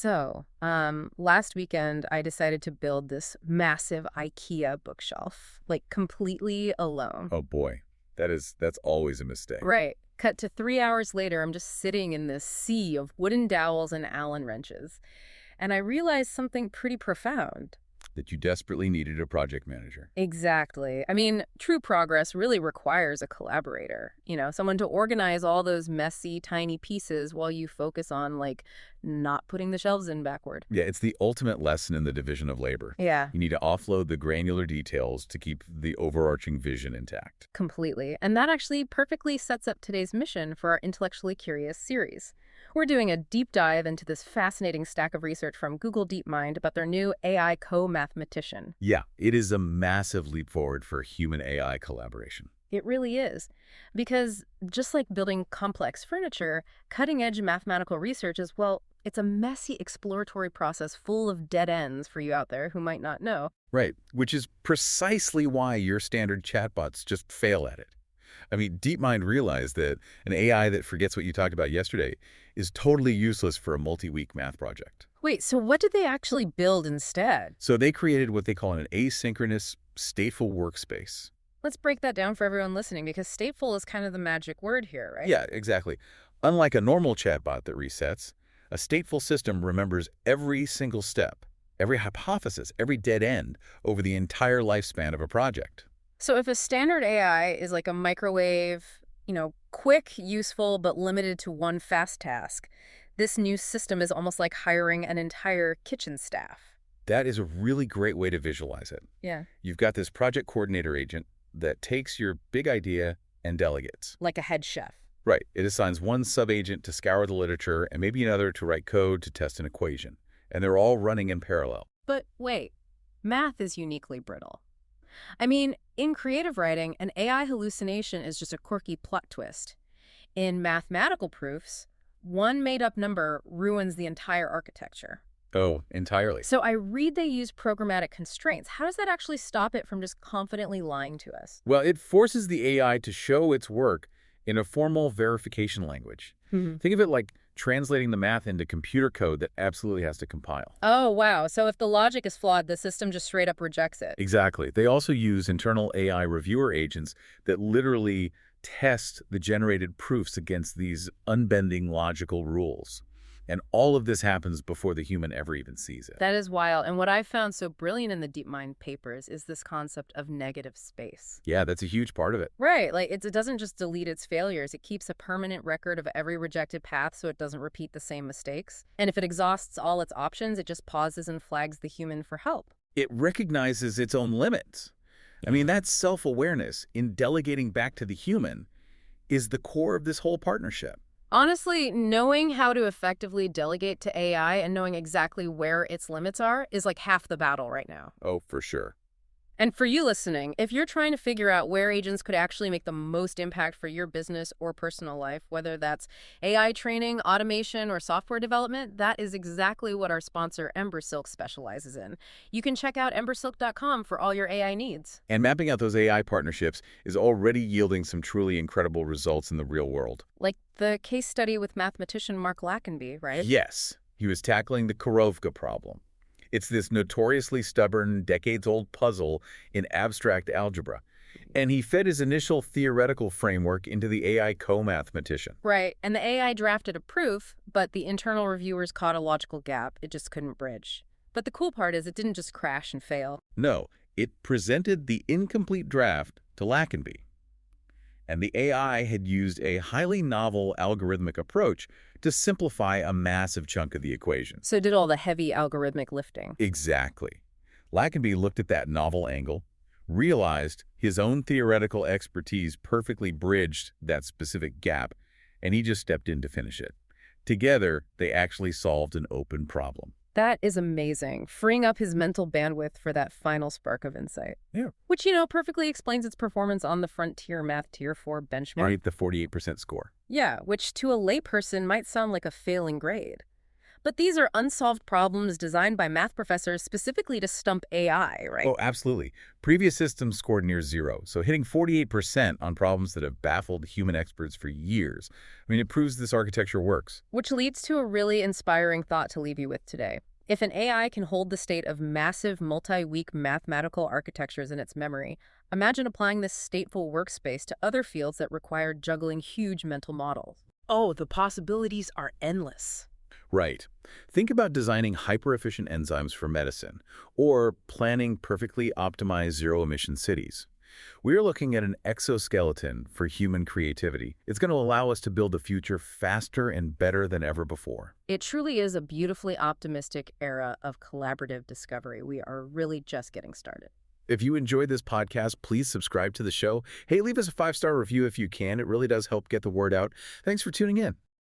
Last weekend, I decided to build this massive IKEA bookshelf, like completely alone. Oh boy, that's always a mistake. Right. Cut to 3 hours later, I'm just sitting in this sea of wooden dowels and Allen wrenches. And I realized something pretty profound. That you desperately needed a project manager. Exactly. I mean, true progress really requires a collaborator, someone to organize all those messy, tiny pieces while you focus on, like, not putting the shelves in backward. Yeah, it's the ultimate lesson in the division of labor. Yeah, You need to offload the granular details to keep the overarching vision intact. completely. And that actually perfectly sets up today's mission for our Intellectually Curious series. We're doing a deep dive into this fascinating stack of research from Google DeepMind about their new AI Co-Mathematician. Yeah, it is a massive leap forward for human-AI collaboration. It really is. Because just like building complex furniture, cutting-edge mathematical research is, well, it's a messy exploratory process full of dead ends for you out there who might not know. Right, which is precisely why your standard chatbots just fail at it. I mean, DeepMind realized that an AI that forgets what you talked about yesterday is totally useless for a multi-week math project. Wait, so what did they actually build instead? So they created what they call an asynchronous stateful workspace. Let's break that down for everyone listening, because stateful is kind of the magic word here, right? Yeah, exactly. Unlike a normal chatbot that resets, a stateful system remembers every single step, every hypothesis, every dead end over the entire lifespan of a project. So if a standard AI is like a microwave, quick, useful, but limited to one fast task, this new system is almost like hiring an entire kitchen staff. That is a really great way to visualize it. Yeah. You've got this project coordinator agent that takes your big idea and delegates. Like a head chef. Right. It assigns one sub-agent to scour the literature and maybe another to write code to test an equation. And they're all running in parallel. But wait, math is uniquely brittle. I mean, in creative writing, an AI hallucination is just a quirky plot twist. In mathematical proofs, one made-up number ruins the entire architecture. Oh, entirely. So I read they use programmatic constraints. How does that actually stop it from just confidently lying to us? Well, it forces the AI to show its work in a formal verification language. Think of it like translating the math into computer code that absolutely has to compile. Oh, wow. So if the logic is flawed, the system just straight up rejects it. Exactly. They also use internal AI reviewer agents that literally test the generated proofs against these unbending logical rules. And all of this happens before the human ever even sees it. That is wild. And what I found so brilliant in the DeepMind papers is this concept of negative space. Yeah, that's a huge part of it. Right. Like it doesn't just delete its failures. It keeps a permanent record of every rejected path so it doesn't repeat the same mistakes. And if it exhausts all its options, it just pauses and flags the human for help. It recognizes its own limits. I mean, that self-awareness in delegating back to the human is the core of this whole partnership. Honestly, knowing how to effectively delegate to AI and knowing exactly where its limits are is like half the battle right now. Oh, for sure. And for you listening, if you're trying to figure out where agents could actually make the most impact for your business or personal life, whether that's AI training, automation, or software development, that is exactly what our sponsor Embersilk specializes in. You can check out embersilk.com for all your AI needs. And mapping out those AI partnerships is already yielding some truly incredible results in the real world. Like the case study with mathematician Mark Lackenby, right? Yes, he was tackling the Korovka problem. It's this notoriously stubborn, decades-old puzzle in abstract algebra. And he fed his initial theoretical framework into the AI Co-Mathematician. Right, and the AI drafted a proof, but the internal reviewers caught a logical gap it just couldn't bridge. But the cool part is it didn't just crash and fail. No, it presented the incomplete draft to Lackenby. And the AI had used a highly novel algorithmic approach to simplify a massive chunk of the equation. So it did all the heavy algorithmic lifting. Exactly. Lackenby looked at that novel angle, realized his own theoretical expertise perfectly bridged that specific gap, and he just stepped in to finish it. Together, they actually solved an open problem. That is amazing, freeing up his mental bandwidth for that final spark of insight. Yeah. Which, perfectly explains its performance on the FrontierMath Tier 4 benchmark. Right, the 48% score. Yeah, which to a layperson might sound like a failing grade. But these are unsolved problems designed by math professors specifically to stump AI, right? Oh, absolutely. Previous systems scored near zero, so hitting 48% on problems that have baffled human experts for years. I mean, it proves this architecture works. Which leads to a really inspiring thought to leave you with today. If an AI can hold the state of massive multi-week mathematical architectures in its memory, imagine applying this stateful workspace to other fields that require juggling huge mental models. Oh, the possibilities are endless. Right. Think about designing hyper-efficient enzymes for medicine, or planning perfectly optimized zero-emission cities. We're looking at an exoskeleton for human creativity. It's going to allow us to build a future faster and better than ever before. It truly is a beautifully optimistic era of collaborative discovery. We are really just getting started. If you enjoyed this podcast, please subscribe to the show. Hey, leave us a 5-star review if you can. It really does help get the word out. Thanks for tuning in.